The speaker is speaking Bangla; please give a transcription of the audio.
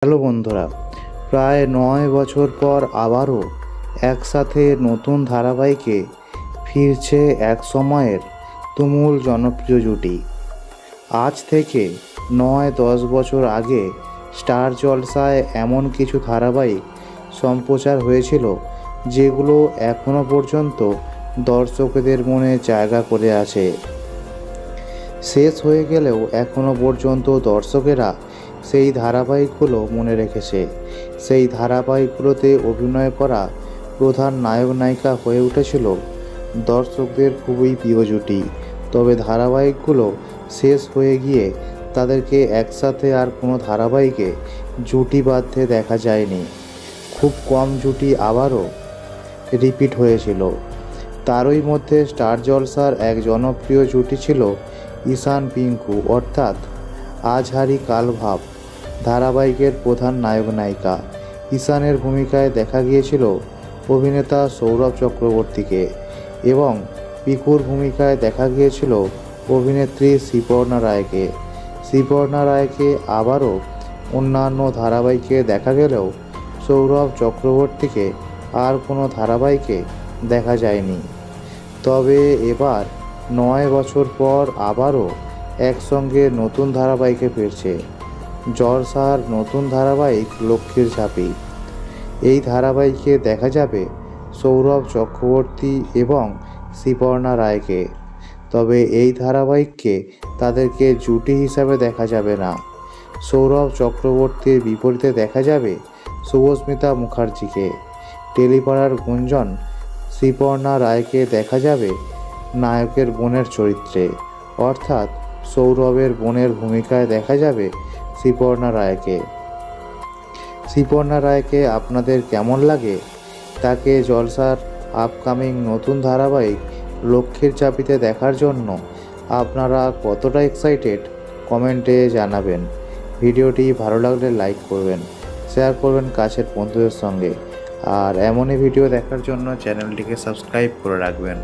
হ্যালো বন্ধুরা, প্রায় ৯ বছর পর আবারও একসাথে নতুন ধারাবাহিকে ফিরছে এক সময়ের তুমুল জনপ্রিয় জুটি। আজ থেকে ৯-১০ বছর আগে স্টার জলসায় এমন কিছু ধারাবাহিক সম্প্রচার হয়েছিল যেগুলো এখনও পর্যন্ত দর্শকদের মনে জায়গা করে আছে। শেষ হয়ে গেলেও এখনও পর্যন্ত দর্শকেরা সেই ধারাবাহিকগুলো মনে রেখেছে। সেই ধারাবাহিকগুলোতে অভিনয় করা প্রধান নায়ক নায়িকা হয়ে উঠেছিল দর্শকদের খুবই প্রিয় জুটি। তবে ধারাবাহিকগুলো শেষ হয়ে গিয়ে তাদেরকে একসাথে আর কোনো ধারাবাহিকে জুটি বাঁধতে দেখা যায়নি। খুব কম জুটি আবারও রিপিট হয়েছিল। তারই মধ্যে স্টার জলসার এক জনপ্রিয় জুটি ছিল ঈশান পিঙ্কু অর্থাৎ আজ হারি কাল ভাব ধারাবাহিকের প্রধান নায়ক নায়িকা। ঈশানের ভূমিকায় দেখা গিয়েছিল অভিনেতা সৌরভ চক্রবর্তীকে এবং পিকুর ভূমিকায় দেখা গিয়েছিল অভিনেত্রী শ্রীপর্ণা রায়কে। শ্রীপর্ণা রায়কে আবারও অন্যান্য ধারাবাহিকে দেখা গেলেও সৌরভ চক্রবর্তীকে আর কোনো ধারাবাহিকে দেখা যায়নি। তবে এবার ৯ বছর পর আবারও একসঙ্গে নতুন ধারাবাহিকে ফিরছে জলসার নতুন ধারাবাহিক লক্ষ্মীর ঝাঁপি। এই ধারাবাহিকে দেখা যাবে সৌরভ চক্রবর্তী এবং শ্রীপর্ণা রায়কে। তবে এই ধারাবাহিককে তাদেরকে জুটি হিসাবে দেখা যাবে না। সৌরভ চক্রবর্তীর বিপরীতে দেখা যাবে শুভস্মিতা মুখার্জিকে। টেলিপাড়ার গুঞ্জন শ্রীপর্ণা রায়কে দেখা যাবে নায়কের বোনের চরিত্রে, অর্থাৎ সৌরভের বোনের ভূমিকায় দেখা যাবে শ্রীপর্ণা রায়কে। শ্রীপর্ণা রায়কে আপনাদের কেমন লাগে? তাকে জলসার আপকামিং নতুন ধারাবাহিক লক্ষ্মীর ঝাঁপিতে দেখার জন্য আপনারা কতটা এক্সাইটেড কমেন্টে জানাবেন। ভিডিওটি ভালো লাগলে লাইক করবেন, শেয়ার করবেন কাছের বন্ধুদের সঙ্গে, আর এমনই ভিডিও দেখার জন্য চ্যানেলটিকে সাবস্ক্রাইব করে রাখবেন।